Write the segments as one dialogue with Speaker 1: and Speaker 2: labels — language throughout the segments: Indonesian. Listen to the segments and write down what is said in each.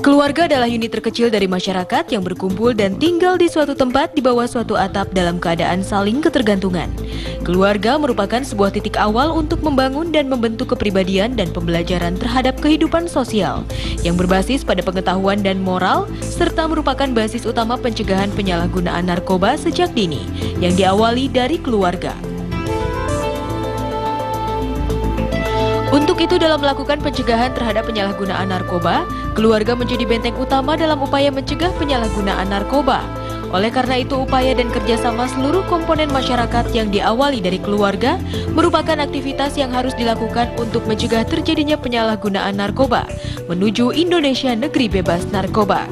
Speaker 1: Keluarga adalah unit terkecil dari masyarakat yang berkumpul dan tinggal di suatu tempat di bawah suatu atap dalam keadaan saling ketergantungan. Keluarga merupakan sebuah titik awal untuk membangun dan membentuk kepribadian dan pembelajaran terhadap kehidupan sosial yang berbasis pada pengetahuan dan moral, serta merupakan basis utama pencegahan penyalahgunaan narkoba sejak dini yang diawali dari keluarga. Untuk itu, dalam melakukan pencegahan terhadap penyalahgunaan narkoba, keluarga menjadi benteng utama dalam upaya mencegah penyalahgunaan narkoba. Oleh karena itu, upaya dan kerjasama seluruh komponen masyarakat yang diawali dari keluarga merupakan aktivitas yang harus dilakukan untuk mencegah terjadinya penyalahgunaan narkoba menuju Indonesia negeri bebas narkoba.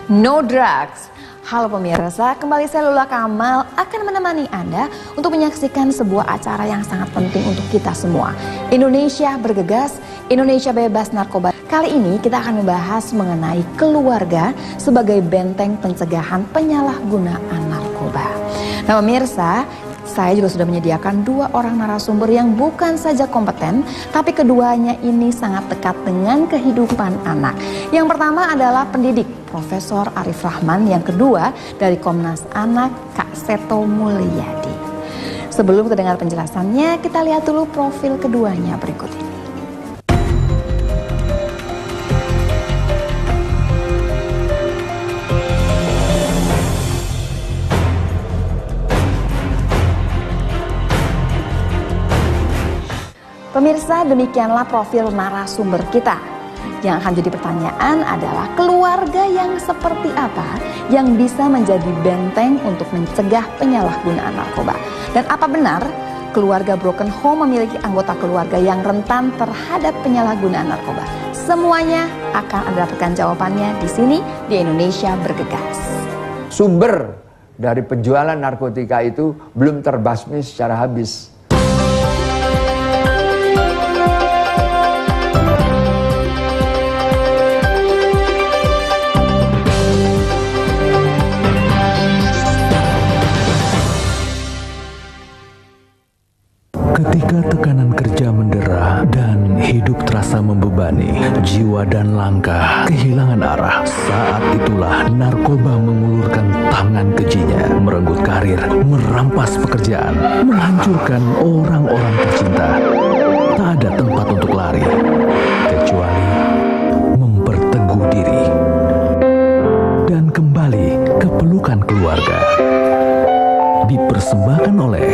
Speaker 2: No drugs. Halo pemirsa, kembali saya Lula Kamal akan menemani Anda untuk menyaksikan sebuah acara yang sangat penting untuk kita semua. Indonesia bergegas, Indonesia bebas narkoba. Kali ini kita akan membahas mengenai keluarga sebagai benteng pencegahan penyalahgunaan narkoba. Nah pemirsa, saya juga sudah menyediakan dua orang narasumber yang bukan saja kompeten, tapi keduanya ini sangat dekat dengan kehidupan anak. Yang pertama adalah pendidik, Profesor Arif Rahman. Yang kedua dari Komnas Anak, Kak Seto Mulyadi. Sebelum kita dengar penjelasannya, kita lihat dulu profil keduanya berikut ini. Pemirsa, demikianlah profil narasumber kita. Yang akan jadi pertanyaan adalah keluarga yang seperti apa yang bisa menjadi benteng untuk mencegah penyalahgunaan narkoba. Dan apa benar keluarga broken home memiliki anggota keluarga yang rentan terhadap penyalahgunaan narkoba? Semuanya akan Anda dapatkan jawabannya di sini di Indonesia Bergegas.
Speaker 3: Sumber dari penjualan narkotika itu belum terbasmi secara habis.
Speaker 4: Ketika tekanan kerja mendera dan hidup terasa membebani, jiwa dan langkah kehilangan arah, saat itulah narkoba mengulurkan tangan kejinya, merenggut karir, merampas pekerjaan, menghancurkan orang-orang tercinta. Tak ada tempat untuk lari, kecuali memperteguh diri dan kembali ke pelukan keluarga. Dipersembahkan oleh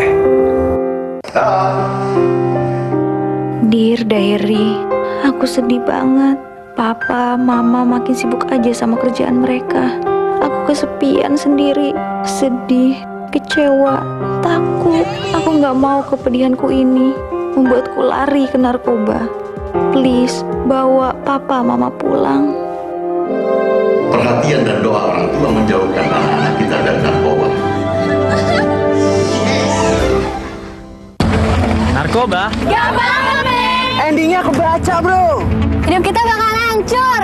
Speaker 5: Dear Diary, aku sedih banget. Papa, Mama makin sibuk aja sama kerjaan mereka. Aku kesepian sendiri, sedih, kecewa, takut. Aku gak mau kepedihanku ini membuatku lari ke narkoba. Please, bawa Papa, Mama pulang.
Speaker 6: Perhatian dan doa orang tua menjauhkan anak-anak kita dari narkoba.
Speaker 7: Narkoba?
Speaker 8: Gak banget, men!
Speaker 7: Endingnya kebaca, bro!
Speaker 8: Hidup kita bakal hancur!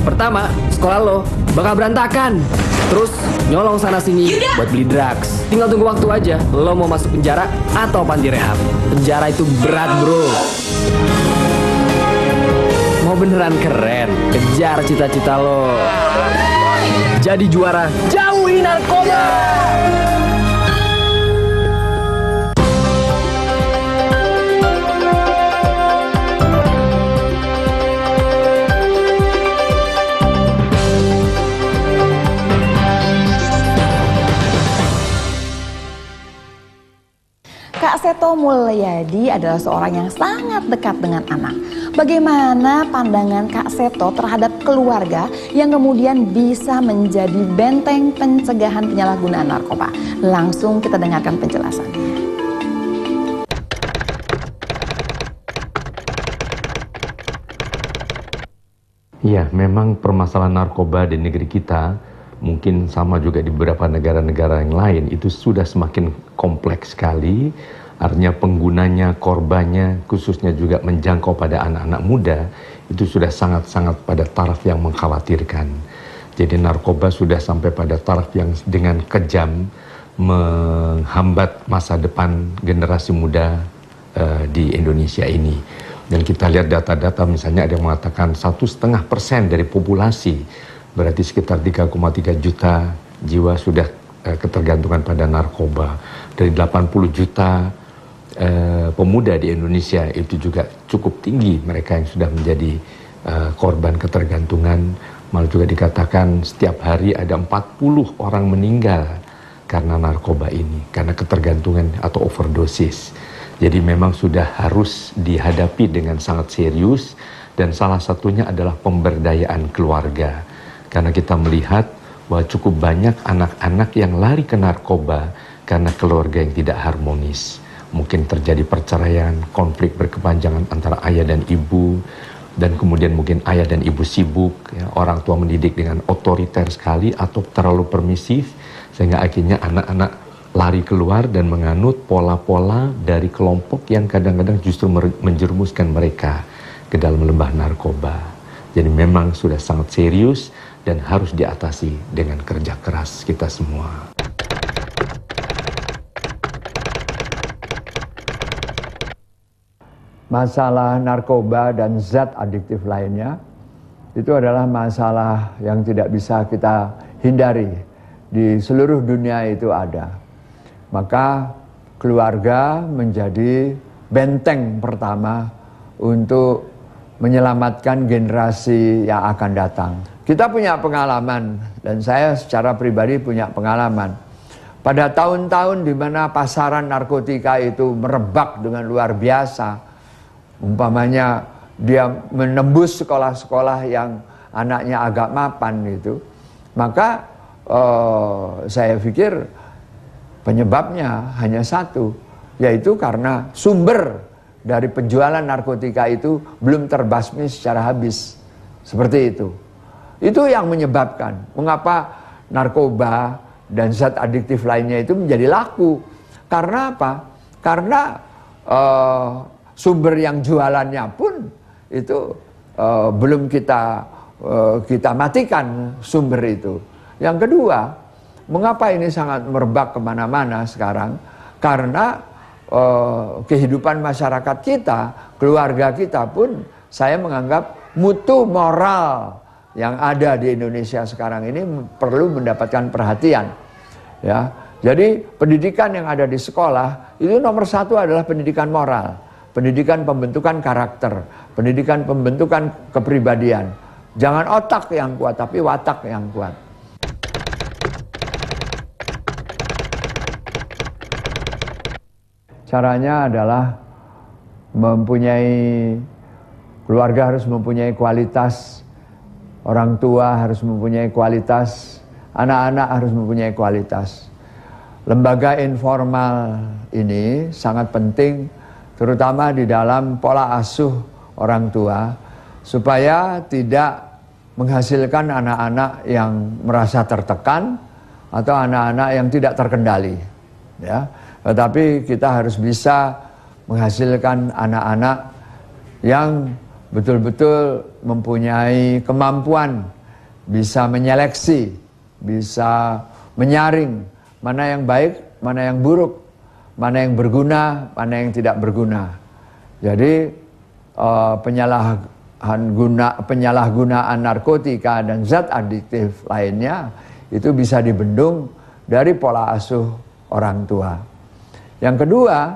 Speaker 7: Pertama, sekolah lo bakal berantakan. Terus, nyolong sana-sini buat beli drugs. Tinggal tunggu waktu aja, lo mau masuk penjara atau panti rehab. Penjara itu berat, bro. Mau beneran keren, kejar cita-cita lo. Jadi juara, jauhi narkoba!
Speaker 2: Kak Seto Mulyadi adalah seorang yang sangat dekat dengan anak. Bagaimana pandangan Kak Seto terhadap keluarga yang kemudian bisa menjadi benteng pencegahan penyalahgunaan narkoba? Langsung kita dengarkan penjelasannya.
Speaker 9: Ya, memang permasalahan narkoba di negeri kita, mungkin sama juga di beberapa negara-negara yang lain, itu sudah semakin kompleks sekali. Artinya penggunanya, korbannya, khususnya juga menjangkau pada anak-anak muda, itu sudah sangat-sangat pada taraf yang mengkhawatirkan. Jadi narkoba sudah sampai pada taraf yang dengan kejam menghambat masa depan generasi muda di Indonesia ini. Dan kita lihat data-data, misalnya ada yang mengatakan 1,5% dari populasi, berarti sekitar 3,3 juta jiwa sudah ketergantungan pada narkoba. Dari 80 juta pemuda di Indonesia, itu juga cukup tinggi mereka yang sudah menjadi korban ketergantungan. Malah juga dikatakan setiap hari ada 40 orang meninggal karena narkoba ini, karena ketergantungan atau overdosis. Jadi memang sudah harus dihadapi dengan sangat serius, dan salah satunya adalah pemberdayaan keluarga. Karena kita melihat bahwa cukup banyak anak-anak yang lari ke narkoba karena keluarga yang tidak harmonis. Mungkin terjadi perceraian, konflik berkepanjangan antara ayah dan ibu, dan kemudian mungkin ayah dan ibu sibuk, ya, orang tua mendidik dengan otoriter sekali atau terlalu permisif, sehingga akhirnya anak-anak lari keluar dan menganut pola-pola dari kelompok yang kadang-kadang justru menjerumuskan mereka ke dalam lembah narkoba. Jadi memang sudah sangat serius dan harus diatasi dengan kerja keras kita semua.
Speaker 3: Masalah narkoba dan zat adiktif lainnya itu adalah masalah yang tidak bisa kita hindari. Di seluruh dunia itu ada. Maka keluarga menjadi benteng pertama untuk menyelamatkan generasi yang akan datang. Kita punya pengalaman, dan saya secara pribadi punya pengalaman. Pada tahun-tahun di mana pasaran narkotika itu merebak dengan luar biasa, umpamanya dia menembus sekolah-sekolah yang anaknya agak mapan gitu, maka saya pikir penyebabnya hanya satu, yaitu karena sumber dari penjualan narkotika itu belum terbasmi secara habis. Seperti itu. Itu yang menyebabkan mengapa narkoba dan zat adiktif lainnya itu menjadi laku. Karena apa? Karena sumber yang jualannya pun itu belum kita matikan sumber itu. Yang kedua, mengapa ini sangat merebak kemana-mana sekarang? Karena kehidupan masyarakat kita, keluarga kita pun, saya menganggap mutu moral yang ada di Indonesia sekarang ini perlu mendapatkan perhatian. Ya, jadi pendidikan yang ada di sekolah itu nomor satu adalah pendidikan moral, pendidikan pembentukan karakter, pendidikan pembentukan kepribadian. Jangan otak yang kuat, tapi watak yang kuat. Caranya adalah keluarga harus mempunyai kualitas, orang tua harus mempunyai kualitas, anak-anak harus mempunyai kualitas. Lembaga informal ini sangat penting, terutama di dalam pola asuh orang tua, supaya tidak menghasilkan anak-anak yang merasa tertekan atau anak-anak yang tidak terkendali. Ya. Tetapi kita harus bisa menghasilkan anak-anak yang betul-betul mempunyai kemampuan, bisa menyeleksi, bisa menyaring mana yang baik, mana yang buruk, mana yang berguna, mana yang tidak berguna. Jadi penyalahgunaan narkotika dan zat adiktif lainnya itu bisa dibendung dari pola asuh orang tua. Yang kedua,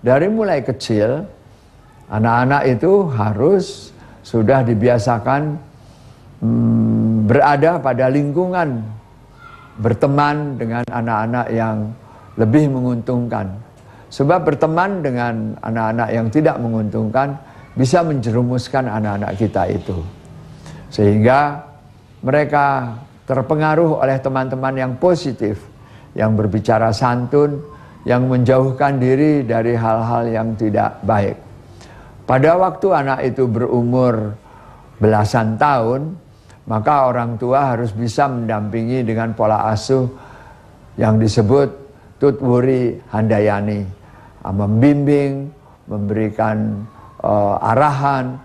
Speaker 3: dari mulai kecil, anak-anak itu harus sudah dibiasakan berada pada lingkungan, berteman dengan anak-anak yang lebih menguntungkan. Sebab berteman dengan anak-anak yang tidak menguntungkan bisa menjerumuskan anak-anak kita itu. Sehingga mereka terpengaruh oleh teman-teman yang positif, yang berbicara santun, yang menjauhkan diri dari hal-hal yang tidak baik. Pada waktu anak itu berumur belasan tahun, maka orang tua harus bisa mendampingi dengan pola asuh yang disebut tutwuri handayani, membimbing, memberikan arahan,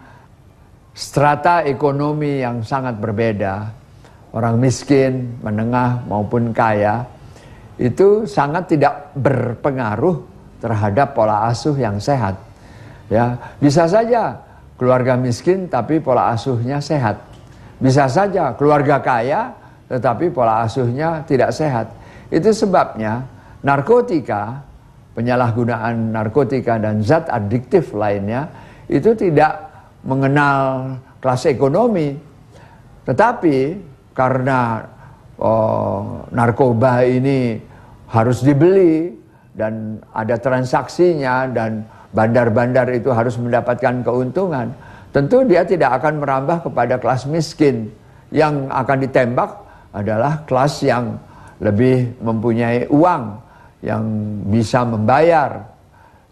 Speaker 3: strata ekonomi yang sangat berbeda, orang miskin, menengah maupun kaya, itu sangat tidak berpengaruh terhadap pola asuh yang sehat. Ya, bisa saja keluarga miskin tapi pola asuhnya sehat. Bisa saja keluarga kaya tetapi pola asuhnya tidak sehat. Itu sebabnya narkotika, penyalahgunaan narkotika dan zat adiktif lainnya itu tidak mengenal kelas ekonomi. Tetapi karena narkoba ini harus dibeli dan ada transaksinya dan bandar-bandar itu harus mendapatkan keuntungan, tentu dia tidak akan merambah kepada kelas miskin. Yang akan ditembak adalah kelas yang lebih mempunyai uang, yang bisa membayar,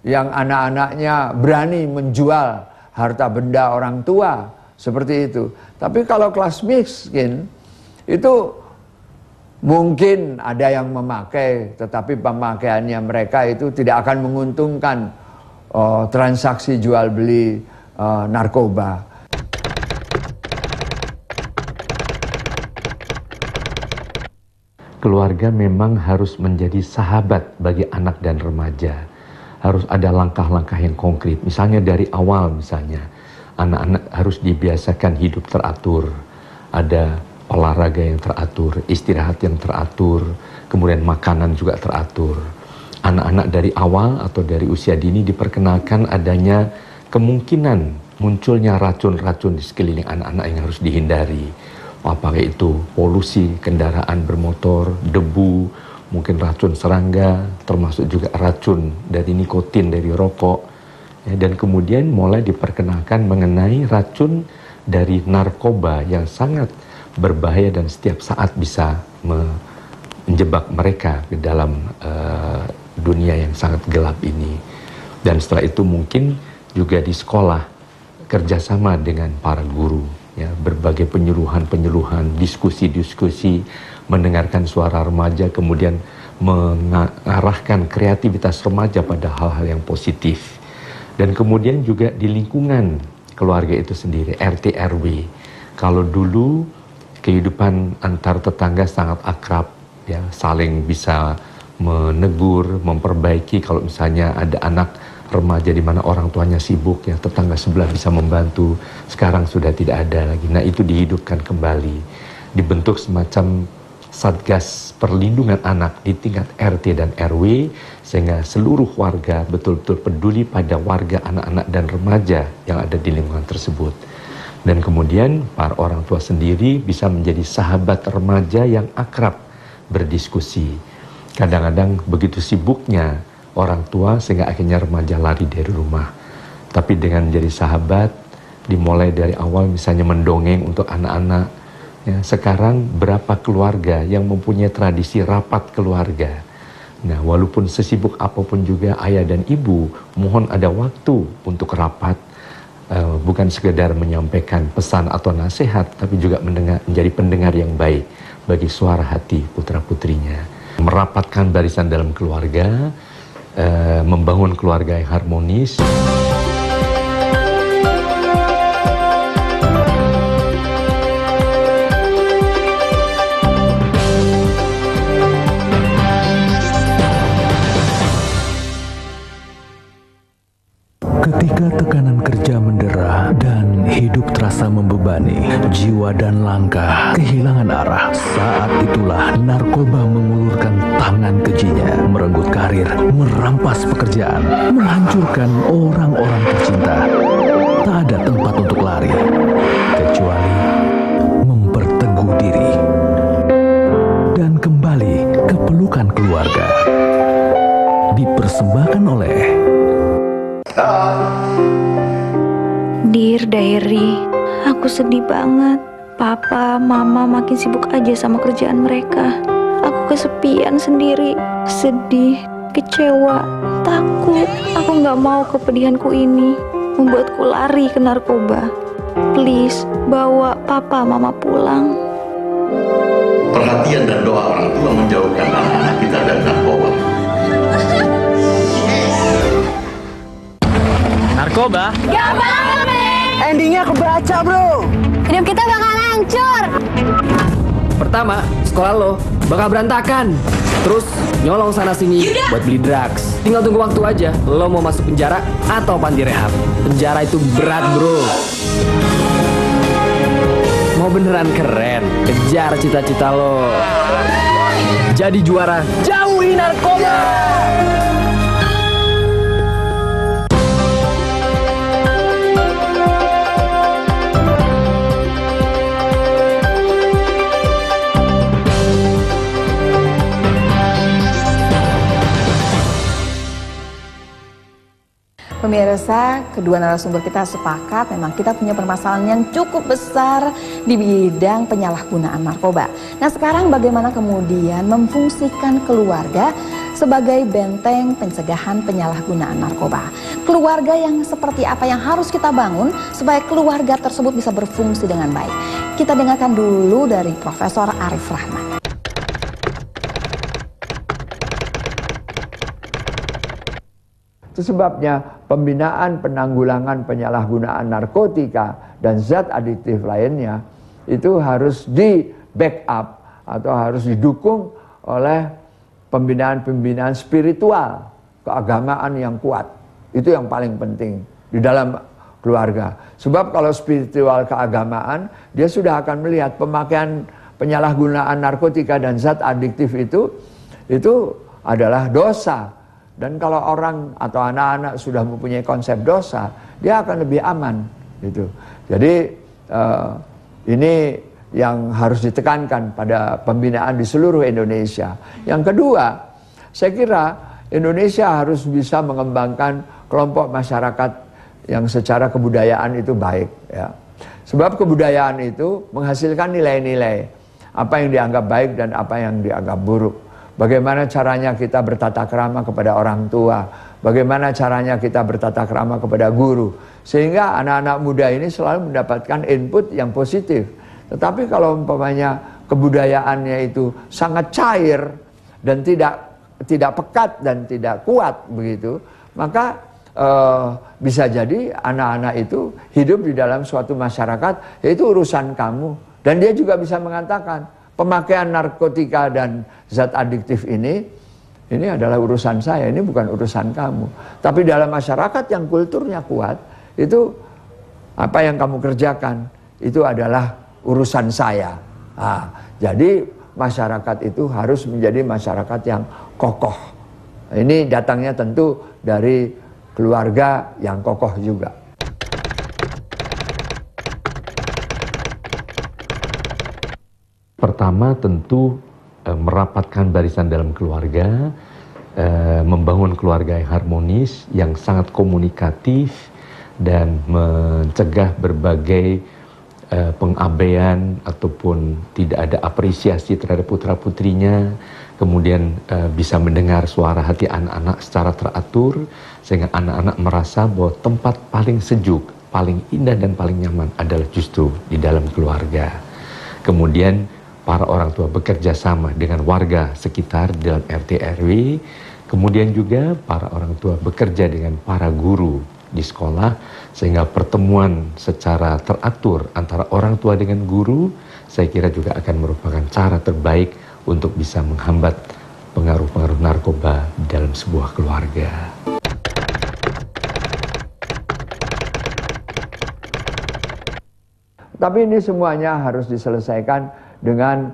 Speaker 3: yang anak-anaknya berani menjual harta benda orang tua, seperti itu. Tapi kalau kelas miskin itu mungkin ada yang memakai, tetapi pemakaiannya mereka itu tidak akan menguntungkan transaksi jual beli narkoba.
Speaker 9: Keluarga memang harus menjadi sahabat bagi anak dan remaja. Harus ada langkah-langkah yang konkret. Misalnya dari awal, misalnya anak-anak harus dibiasakan hidup teratur. Ada olahraga yang teratur, istirahat yang teratur, kemudian makanan juga teratur. Anak-anak dari awal atau dari usia dini diperkenalkan adanya kemungkinan munculnya racun-racun di sekeliling anak-anak yang harus dihindari. Apakah itu polusi kendaraan bermotor, debu, mungkin racun serangga, termasuk juga racun dari nikotin dari rokok. Ya, dan kemudian mulai diperkenalkan mengenai racun dari narkoba yang sangat berbahaya dan setiap saat bisa menjebak mereka ke dalam dunia yang sangat gelap ini. Dan setelah itu mungkin juga di sekolah kerjasama dengan para guru, ya, berbagai penyuluhan-penyuluhan, diskusi-diskusi, mendengarkan suara remaja, kemudian mengarahkan kreativitas remaja pada hal-hal yang positif. Dan kemudian juga di lingkungan keluarga itu sendiri, RT RW. Kalau dulu kehidupan antar tetangga sangat akrab, ya, saling bisa menegur, memperbaiki. Kalau misalnya ada anak remaja di mana orang tuanya sibuk, ya, tetangga sebelah bisa membantu. Sekarang sudah tidak ada lagi. Nah, itu dihidupkan kembali. Dibentuk semacam satgas perlindungan anak di tingkat RT dan RW, sehingga seluruh warga betul-betul peduli pada warga, anak-anak dan remaja yang ada di lingkungan tersebut. Dan kemudian para orang tua sendiri bisa menjadi sahabat remaja yang akrab berdiskusi. Kadang-kadang begitu sibuknya orang tua sehingga akhirnya remaja lari dari rumah. Tapi dengan menjadi sahabat, dimulai dari awal misalnya mendongeng untuk anak-anak. Ya, sekarang berapa keluarga yang mempunyai tradisi rapat keluarga. Nah, walaupun sesibuk apapun juga ayah dan ibu, mohon ada waktu untuk rapat. Bukan sekedar menyampaikan pesan atau nasihat, tapi juga menjadi pendengar yang baik bagi suara hati putra-putrinya. Merapatkan barisan dalam keluarga, membangun keluarga yang harmonis.
Speaker 4: Ketika tekanan kerja mendera dan hidup terasa membebani, jiwa dan langkah kehilangan arah. Saat itulah narkoba mengulurkan tangan kejinya, merenggut karir, merampas pekerjaan, menghancurkan orang-orang tercinta. Tak ada tempat untuk lari, kecuali memperteguh diri dan kembali ke pelukan keluarga. Dipersembahkan oleh
Speaker 5: Dear Diary, aku sedih banget. Papa, mama makin sibuk aja sama kerjaan mereka. Aku kesepian sendiri, sedih, kecewa, takut. Aku gak mau kepedihanku ini membuatku lari ke narkoba. Please, bawa papa mama pulang.
Speaker 6: Perhatian dan doa orang tua menjauhkan anak-anak kita dari narkoba.
Speaker 7: Narkoba?
Speaker 8: Gak banget, men.
Speaker 10: Endingnya kebaca, bro.
Speaker 8: Hidup kita bakal hancur.
Speaker 7: Pertama, sekolah lo bakal berantakan. Terus nyolong sana sini buat beli drugs. Tinggal tunggu waktu aja. Lo mau masuk penjara atau panti rehab. Penjara itu berat, bro. Mau beneran keren, kejar cita-cita lo. Jadi juara, jauhi narkoba.
Speaker 2: Pemirsa, kedua narasumber kita sepakat memang kita punya permasalahan yang cukup besar di bidang penyalahgunaan narkoba. Nah, sekarang bagaimana kemudian memfungsikan keluarga sebagai benteng pencegahan penyalahgunaan narkoba? Keluarga yang seperti apa yang harus kita bangun supaya keluarga tersebut bisa berfungsi dengan baik? Kita dengarkan dulu dari Profesor Arif Rahman.
Speaker 3: Itu sebabnya pembinaan penanggulangan penyalahgunaan narkotika dan zat adiktif lainnya itu harus di backup atau harus didukung oleh pembinaan-pembinaan spiritual, keagamaan yang kuat. Itu yang paling penting di dalam keluarga. Sebab kalau spiritual keagamaan, dia sudah akan melihat pemakaian penyalahgunaan narkotika dan zat adiktif itu adalah dosa. Dan kalau orang atau anak-anak sudah mempunyai konsep dosa, dia akan lebih aman, gitu. Jadi ini yang harus ditekankan pada pembinaan di seluruh Indonesia. Yang kedua, saya kira Indonesia harus bisa mengembangkan kelompok masyarakat yang secara kebudayaan itu baik, ya. Sebab kebudayaan itu menghasilkan nilai-nilai apa yang dianggap baik dan apa yang dianggap buruk. Bagaimana caranya kita bertata krama kepada orang tua, bagaimana caranya kita bertata krama kepada guru, sehingga anak-anak muda ini selalu mendapatkan input yang positif. Tetapi kalau umpamanya kebudayaannya itu sangat cair dan tidak pekat dan tidak kuat begitu, maka bisa jadi anak-anak itu hidup di dalam suatu masyarakat, yaitu urusan kamu. Dan dia juga bisa mengatakan, pemakaian narkotika dan zat adiktif ini adalah urusan saya, ini bukan urusan kamu. Tapi dalam masyarakat yang kulturnya kuat, itu apa yang kamu kerjakan, itu adalah urusan saya. Nah, jadi masyarakat itu harus menjadi masyarakat yang kokoh. Ini datangnya tentu dari keluarga yang kokoh juga.
Speaker 9: Pertama tentu merapatkan barisan dalam keluarga, membangun keluarga yang harmonis, yang sangat komunikatif, dan mencegah berbagai pengabaian ataupun tidak ada apresiasi terhadap putra-putrinya, kemudian bisa mendengar suara hati anak-anak secara teratur, sehingga anak-anak merasa bahwa tempat paling sejuk, paling indah dan paling nyaman adalah justru di dalam keluarga. Kemudian para orang tua bekerja sama dengan warga sekitar dalam RT RW, kemudian juga para orang tua bekerja dengan para guru di sekolah, sehingga pertemuan secara teratur antara orang tua dengan guru, saya kira juga akan merupakan cara terbaik untuk bisa menghambat pengaruh-pengaruh narkoba di dalam sebuah keluarga.
Speaker 3: Tapi ini semuanya harus diselesaikan dengan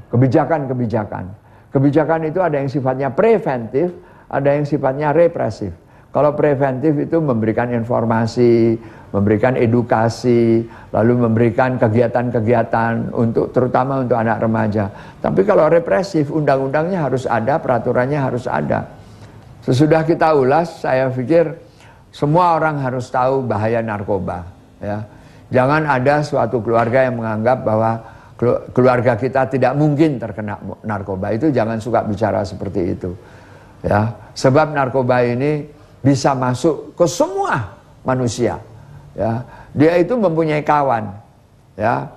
Speaker 3: kebijakan-kebijakan. Kebijakan itu ada yang sifatnya preventif, ada yang sifatnya represif. Kalau preventif itu memberikan informasi, memberikan edukasi, lalu memberikan kegiatan-kegiatan terutama untuk anak remaja. Tapi kalau represif, undang-undangnya harus ada, peraturannya harus ada. Sesudah kita ulas, saya pikir semua orang harus tahu bahaya narkoba, ya. Jangan ada suatu keluarga yang menganggap bahwa keluarga kita tidak mungkin terkena narkoba. Itu jangan suka bicara seperti itu, ya. Sebab narkoba ini bisa masuk ke semua manusia, ya. Dia itu mempunyai kawan, ya.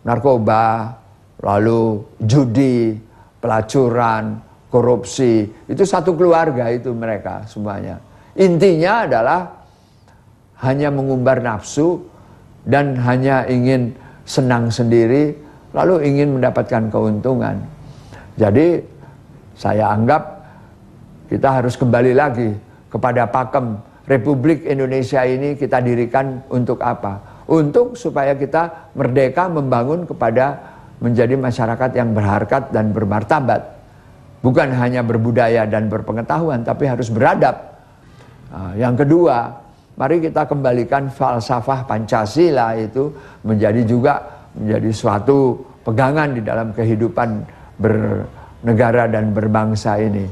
Speaker 3: Narkoba, lalu judi, pelacuran, korupsi, itu satu keluarga itu mereka semuanya. Intinya adalah hanya mengumbar nafsu dan hanya ingin senang sendiri, lalu ingin mendapatkan keuntungan. Jadi saya anggap kita harus kembali lagi kepada pakem. Republik Indonesia ini kita dirikan untuk apa? Untuk supaya kita merdeka membangun kepada menjadi masyarakat yang berharkat dan bermartabat. Bukan hanya berbudaya dan berpengetahuan, tapi harus beradab. Yang kedua, mari kita kembalikan falsafah Pancasila itu menjadi suatu pegangan di dalam kehidupan bernegara dan berbangsa ini.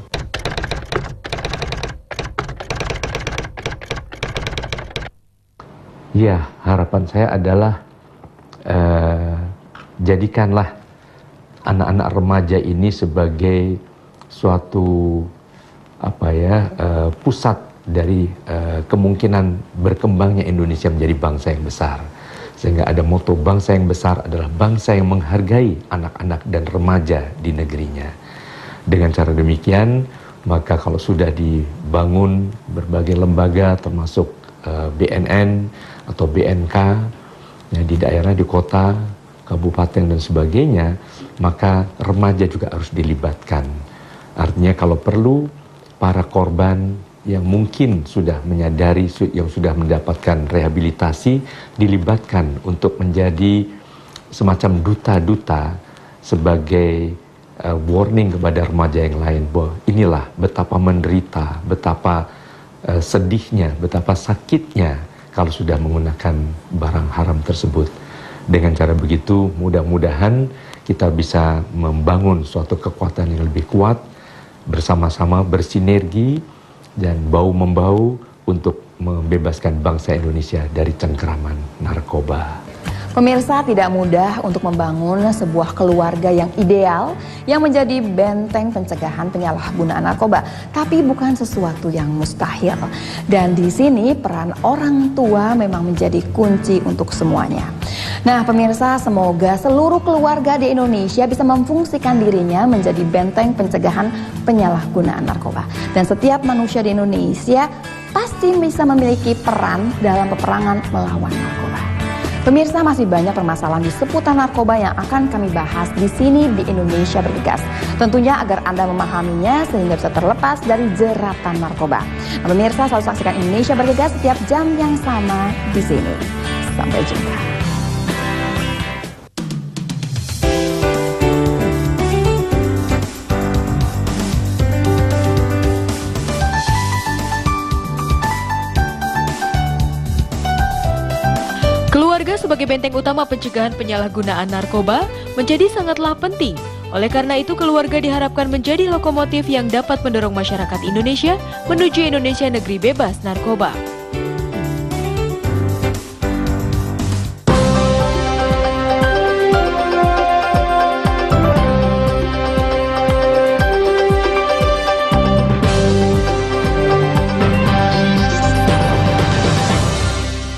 Speaker 9: Ya, harapan saya adalah jadikanlah anak-anak remaja ini sebagai suatu pusat dari kemungkinan berkembangnya Indonesia menjadi bangsa yang besar. Sehingga ada moto bangsa yang besar adalah bangsa yang menghargai anak-anak dan remaja di negerinya. Dengan cara demikian, maka kalau sudah dibangun berbagai lembaga termasuk BNN atau BNK di daerah, di kota, kabupaten dan sebagainya, maka remaja juga harus dilibatkan. Artinya kalau perlu para korban yang mungkin sudah menyadari, yang sudah mendapatkan rehabilitasi, dilibatkan untuk menjadi semacam duta-duta sebagai warning kepada remaja yang lain bahwa inilah betapa menderita, betapa sedihnya, betapa sakitnya kalau sudah menggunakan barang haram tersebut. Dengan cara begitu, mudah-mudahan kita bisa membangun suatu kekuatan yang lebih kuat, bersama-sama bersinergi, dan bau-membau untuk membebaskan bangsa Indonesia dari cengkeraman narkoba.
Speaker 2: Pemirsa, tidak mudah untuk membangun sebuah keluarga yang ideal yang menjadi benteng pencegahan penyalahgunaan narkoba, tapi bukan sesuatu yang mustahil. Dan di sini peran orang tua memang menjadi kunci untuk semuanya. Nah, pemirsa, semoga seluruh keluarga di Indonesia bisa memfungsikan dirinya menjadi benteng pencegahan penyalahgunaan narkoba. Dan setiap manusia di Indonesia pasti bisa memiliki peran dalam peperangan melawan narkoba. Pemirsa, masih banyak permasalahan di seputar narkoba yang akan kami bahas di sini di Indonesia Bergegas. Tentunya agar Anda memahaminya sehingga bisa terlepas dari jeratan narkoba. Nah, pemirsa, selalu saksikan Indonesia Bergegas setiap jam yang sama di sini. Sampai jumpa.
Speaker 1: Keluarga sebagai benteng utama pencegahan penyalahgunaan narkoba menjadi sangatlah penting. Oleh karena itu, keluarga diharapkan menjadi lokomotif yang dapat mendorong masyarakat Indonesia menuju Indonesia negeri bebas narkoba.